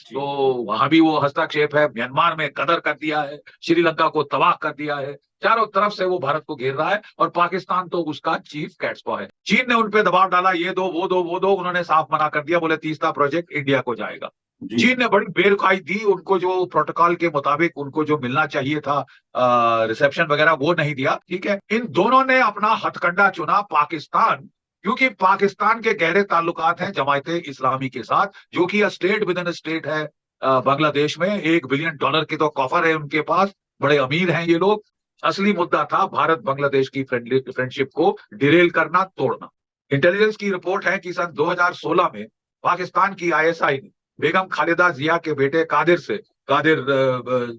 तो वहां भी वो हस्तक्षेप है, म्यांमार में कदर कर दिया है, श्रीलंका को तबाह कर दिया है, चारों तरफ से वो भारत को घेर रहा है और पाकिस्तान तो उसका चीफ कैट्सपॉ है। चीन ने उनपे दबाव डाला, ये दो वो दो वो दो, उन्होंने साफ मना कर दिया, बोले तीसरा प्रोजेक्ट इंडिया को जाएगा। चीन ने बड़ी बेरुखाई दी, उनको जो प्रोटोकॉल के मुताबिक उनको जो मिलना चाहिए था रिसेप्शन वगैरह वो नहीं दिया। ठीक है, इन दोनों ने अपना हथकंडा चुना पाकिस्तान, क्योंकि पाकिस्तान के गहरे ताल्लुकात हैं जमायते इस्लामी के साथ, जो कि स्टेट विद इन स्टेट है। बांग्लादेश में $1 बिलियन के तो कॉफर है उनके पास, बड़े अमीर हैं ये लोग। असली मुद्दा था भारत बांग्लादेश की फ्रेंडशिप को डिरेल करना, तोड़ना। इंटेलिजेंस की रिपोर्ट है कि सन 2016 में पाकिस्तान की आईएसआई ने बेगम खालिदा जिया के बेटे कादिर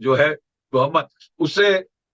जो है मोहम्मद, उससे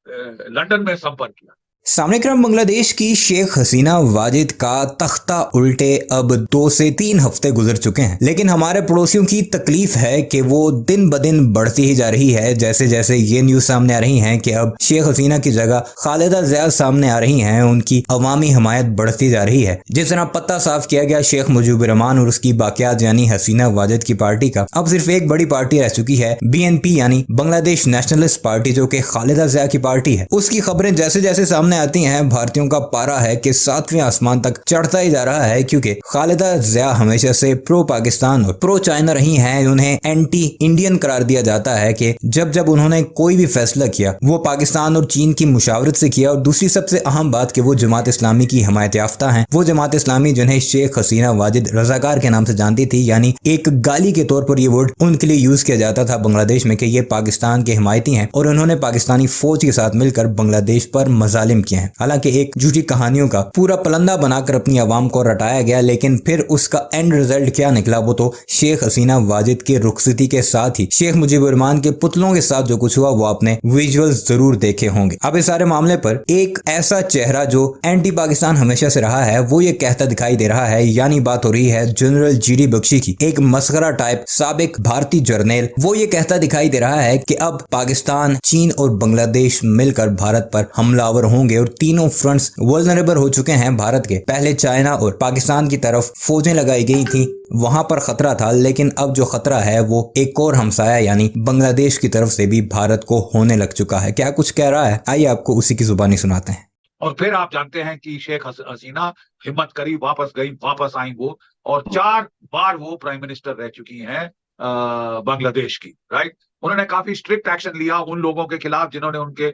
लंदन में संपर्क किया। सामने क्रम बांग्लादेश की शेख हसीना वाजिद का तख्ता उल्टे अब 2 से 3 हफ्ते गुजर चुके हैं, लेकिन हमारे पड़ोसियों की तकलीफ है कि वो दिन ब दिन बढ़ती ही जा रही है। जैसे जैसे ये न्यूज सामने आ रही हैं कि अब शेख हसीना की जगह खालिदा जिया सामने आ रही हैं, उनकी अवामी हमायत बढ़ती जा रही है। जिस तरह पत्ता साफ किया गया शेख मुजीबुर रहमान और उसकी बाकियात यानी हसीना वाजिद की पार्टी का, अब सिर्फ एक बड़ी पार्टी रह चुकी है, BNP यानी बांग्लादेश नेशनलिस्ट पार्टी, जो कि खालिदा जिया की पार्टी है। उसकी खबरें जैसे जैसे सामने आती हैं, भारतीयों का पारा है कि 7वें आसमान तक चढ़ता ही जा रहा है, क्योंकि खालिदा जिया हमेशा से प्रो पाकिस्तान और प्रो चाइना रही हैं। उन्हें एंटी इंडियन करार दिया जाता है कि जब जब उन्होंने कोई भी फैसला किया वो पाकिस्तान और चीन की मुशावरत से किया। और दूसरी सबसे अहम बात कि वो जमात इस्लामी की हिमायत याफ्ता हैं, वो जमात इस्लामी जिन्हें शेख हसीना वाजिद रजाकार के नाम से जानती थी, यानी एक गाली के तौर पर ये वर्ड उनके लिए यूज किया जाता था बांग्लादेश में कि ये पाकिस्तान के हिमायती हैं और उन्होंने पाकिस्तानी फौज के साथ मिलकर बांग्लादेश पर मजालिम किए हैं। हालांकि एक झूठी कहानियों का पूरा पलंदा बनाकर अपनी आवाम को रटाया गया, लेकिन फिर उसका एंड रिजल्ट क्या निकला वो तो शेख हसीना वाजिद की रुखसती के साथ ही शेख मुजीबुर रहमान के पुतलों के साथ जो कुछ हुआ वो आपने विजुअल्स जरूर देखे होंगे। अब इस सारे मामले पर एक ऐसा चेहरा जो एंटी पाकिस्तान हमेशा से रहा है वो ये कहता दिखाई दे रहा है, यानी बात हो रही है जनरल GD बख्शी की, एक मस्खरा टाइप साबिक भारतीय जर्नल। वो ये कहता दिखाई दे रहा है कि अब पाकिस्तान, चीन और बांग्लादेश मिलकर भारत पर हमलावर होंगे और तीनों फ्रंट्स वल्नरेबल हो चुके हैं भारत के। पहले चाइना और पाकिस्तान की तरफ फौजें लगाई गई थी, वहां पर खतरा था, लेकिन अब जो खतरा है वो एक और हमसाया यानी बांग्लादेश की तरफ से भी भारत को होने लग चुका है। क्या कुछ कह रहा है, आइए आपको उसी की जुबानी सुनाते हैं। और फिर आप जानते हैं कि शेख हसीना हिम्मत करी, वापस गई, वापस आई वो, और 4 बार वो प्राइम मिनिस्टर रह चुकी हैं बांग्लादेश की। राइट, उन्होंने काफी स्ट्रिक्ट एक्शन लिया उन लोगों के खिलाफ जिन्होंने उनके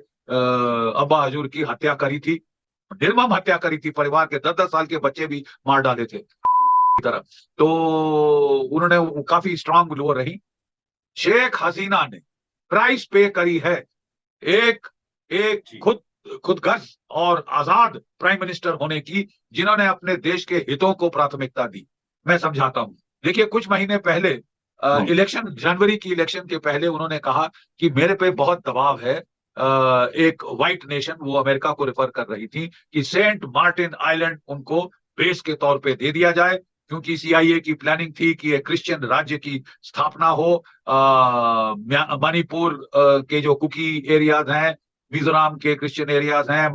अब्बा हजूर की हत्या करी थी, निर्मम हत्या करी थी, परिवार के 10-10 साल के बच्चे भी मार डाले थे तरफ। तो उन्होंने काफी स्ट्रांग वो रही। शेख हसीना ने प्राइस पे करी है, एक एक खुदगर्ज और आजाद प्राइम मिनिस्टर होने की, जिन्होंने अपने देश के हितों को प्राथमिकता दी। मैं समझाता हूं, देखिए कुछ महीने पहले इलेक्शन, जनवरी की इलेक्शन के पहले उन्होंने कहा कि मेरे पे बहुत दबाव है, एक व्हाइट नेशन, वो अमेरिका को रेफर कर रही थी, कि सेंट मार्टिन आइलैंड उनको बेस के तौर पे दे दिया जाए, क्योंकि CIA की प्लानिंग थी कि एक क्रिश्चियन राज्य की स्थापना हो। मणिपुर के जो कुकी एरियाज हैं, मिजोरम के क्रिश्चियन एरियाज हैं,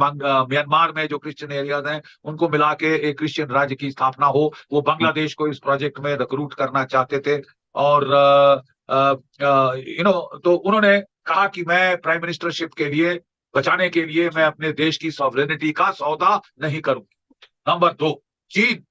म्यांमार में जो क्रिश्चियन एरियाज हैं, उनको मिला के एक क्रिश्चियन राज्य की स्थापना हो। वो बांग्लादेश को इस प्रोजेक्ट में रिक्रूट करना चाहते थे। और तो उन्होंने कहा कि मैं प्राइम मिनिस्टरशिप के लिए, बचाने के लिए, मैं अपने देश की सॉवरेनिटी का सौदा नहीं करूंगी। नंबर 2, चीन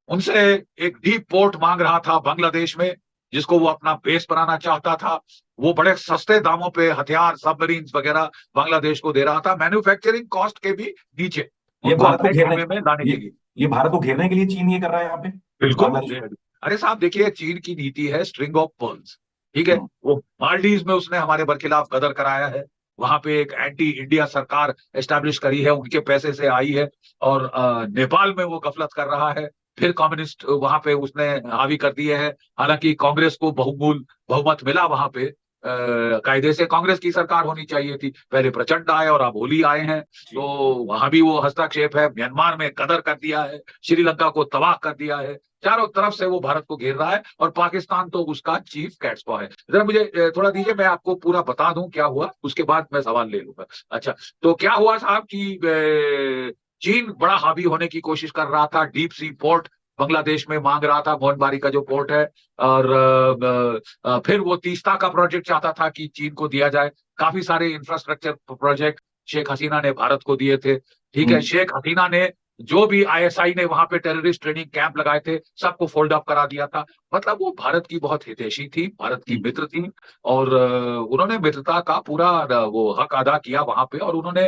उनसे एक डीप पोर्ट मांग रहा था बांग्लादेश में, जिसको वो अपना बेस बनाना चाहता था। वो बड़े सस्ते दामों पे हथियार, सबमरीन वगैरह बांग्लादेश को दे रहा था, मैन्युफैक्चरिंग कॉस्ट के भी नीचे, ये भारत को घेरने में लाने के लिए। ये भारत को घेरने के लिए चीन ये कर रहा है यहाँ पे। बिल्कुल। अरे साहब देखिए, चीन की नीति है स्ट्रिंग ऑफ पर्ल्स। ठीक है, वो मालदीव में उसने हमारे बरखिलाफ गदर कराया है, वहां पे एक एंटी इंडिया सरकार एस्टैब्लिश करी है, उनके पैसे से आई है। और नेपाल में वो गफलत कर रहा है, फिर कम्युनिस्ट वहां पे उसने हावी कर दिए हैं। हालांकि कांग्रेस को बहुमत मिला वहां पे, कायदे से कांग्रेस की सरकार होनी चाहिए थी, पहले प्रचंड आए और अब ओली आए हैं, तो वहां भी वो हस्तक्षेप है, म्यांमार में कदर कर दिया है, श्रीलंका को तबाह कर दिया है, चारों तरफ से वो भारत को घेर रहा है और पाकिस्तान तो उसका चीफ कैट्सपॉ है। जरा मुझे थोड़ा दीजिए, मैं आपको पूरा बता दूं क्या हुआ, उसके बाद मैं सवाल ले लूंगा। अच्छा, तो क्या हुआ साहब कि चीन बड़ा हावी होने की कोशिश कर रहा था, डीप सी पोर्ट बांग्लादेश में मांग रहा था, मोहनबारी का जो पोर्ट है, और फिर वो तीस्ता का प्रोजेक्ट चाहता था कि चीन को दिया जाए। काफी सारे इंफ्रास्ट्रक्चर प्रोजेक्ट शेख हसीना ने भारत को दिए थे। ठीक है, शेख हसीना ने जो भी आईएसआई ने वहां पे टेररिस्ट ट्रेनिंग कैंप लगाए थे, सबको फोल्ड अप करा दिया था। मतलब वो भारत की बहुत हितैषी थी, भारत की मित्र थी, और उन्होंने मित्रता का पूरा वो हक अदा किया वहां पे, और उन्होंने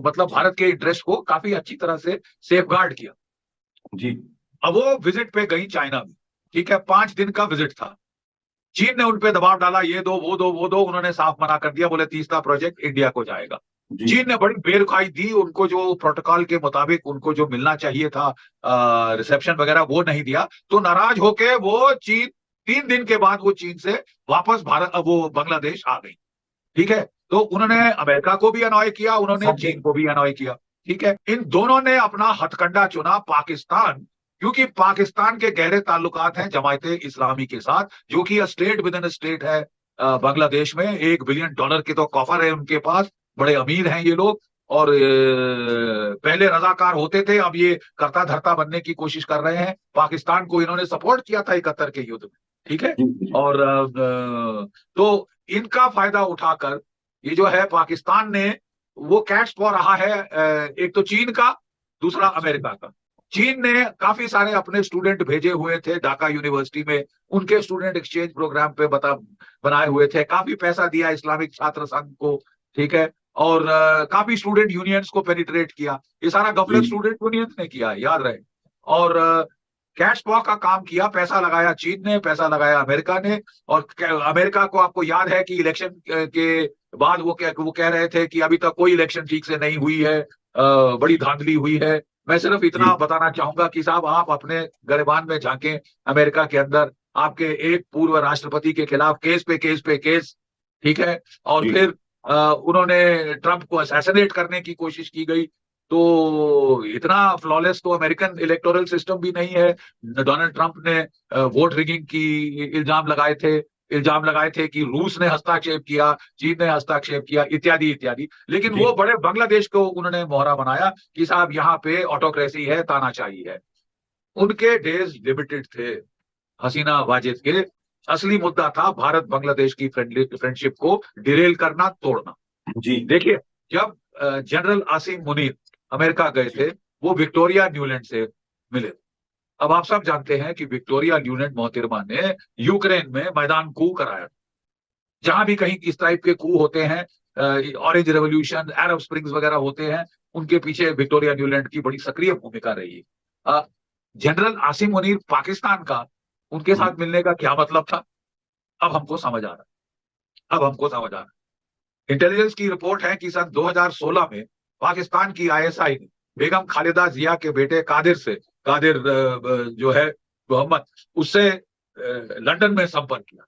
मतलब भारत के इंटरेस्ट को काफी अच्छी तरह से सेफगार्ड किया। जी। अब वो विजिट पे गई चाइना में। ठीक है, 5 दिन का विजिट था। चीन ने उन पे दबाव डाला, ये दो वो दो वो दो, उन्होंने साफ मना कर दिया, बोले तीसरा प्रोजेक्ट इंडिया को जाएगा। जी। चीन ने बड़ी बेरुखाई दी, उनको जो प्रोटोकॉल के मुताबिक उनको जो मिलना चाहिए था रिसेप्शन वगैरह, वो नहीं दिया। तो नाराज होके वो चीन 3 दिन के बाद वो चीन से वापस भारत वो बांग्लादेश आ गई। ठीक है, तो उन्होंने अमेरिका को भी अनॉय किया, उन्होंने सब चीन को भी अनॉय किया। ठीक है, इन दोनों ने अपना हथकंडा चुना पाकिस्तान, क्योंकि पाकिस्तान के गहरे ताल्लुकात हैं जमायते इस्लामी के साथ, जो कि स्टेट विद इन स्टेट है बांग्लादेश में। $1 बिलियन के तो कॉफर है उनके पास, बड़े अमीर हैं ये लोग, और पहले रजाकार होते थे, अब ये करता धरता बनने की कोशिश कर रहे हैं। पाकिस्तान को इन्होंने सपोर्ट किया था 71 के युद्ध में। ठीक है, और तो इनका फायदा उठाकर ये जो है पाकिस्तान ने, वो कैश पा रहा है एक तो चीन का, दूसरा अमेरिका का। चीन ने काफी सारे अपने स्टूडेंट भेजे हुए थे ढाका यूनिवर्सिटी में, उनके स्टूडेंट एक्सचेंज प्रोग्राम पे बनाए हुए थे, काफी पैसा दिया इस्लामिक छात्र संघ को। ठीक है, और काफी स्टूडेंट यूनियंस को पेनिट्रेट किया। ये सारा गफलत स्टूडेंट यूनियंस ने किया, याद रहे। और कैश पॉ का काम किया, पैसा लगाया चीन ने, पैसा लगाया अमेरिका ने। और अमेरिका को आपको याद है कि इलेक्शन के बाद वो कह रहे थे कि अभी तक कोई इलेक्शन ठीक से नहीं हुई है, बड़ी धांधली हुई है। मैं सिर्फ इतना बताना चाहूंगा कि साहब, आप अपने गिरबान में झांकें, अमेरिका के अंदर आपके एक पूर्व राष्ट्रपति के खिलाफ केस पे केस पे केस। ठीक है, और फिर उन्होंने ट्रंप को असैसिनेट करने की कोशिश की गई। तो इतना फ्लॉलेस तो अमेरिकन इलेक्टोरल सिस्टम भी नहीं है। डोनाल्ड ट्रंप ने वोट रिगिंग की इल्जाम लगाए थे कि रूस ने हस्तक्षेप किया, चीन ने हस्तक्षेप किया, इत्यादि इत्यादि। लेकिन वो बड़े बांग्लादेश को उन्होंने मोहरा बनाया कि साहब यहाँ पे ऑटोक्रेसी है, तानाशाही है। उनके डेज लिमिटेड थे हसीना वाजिद के। असली मुद्दा था भारत बांग्लादेश की फ्रेंडशिप को डिरेल करना, तोड़ना। जी। देखिए, जब जनरल आसिम मुनीर अमेरिका गए थे, वो विक्टोरिया न्यूलैंड से मिले। अब आप सब जानते हैं कि विक्टोरिया न्यूलैंड मोहतरमा ने यूक्रेन में मैदान कू कराया। जहां भी कहीं इस टाइप के कू होते हैं, ऑरेंज रेवोल्यूशन, अरब स्प्रिंग्स वगैरह होते हैं, उनके पीछे विक्टोरिया न्यूलैंड की बड़ी सक्रिय भूमिका रही है। जनरल आसिम मुनीर पाकिस्तान का, उनके साथ मिलने का क्या मतलब था? अब हमको समझ आ रहा है। इंटेलिजेंस की रिपोर्ट है कि सन 2016 में पाकिस्तान की आईएसआई ने बेगम खालिदा जिया के बेटे कादिर जो है मोहम्मद, उससे लंदन में संपर्क किया।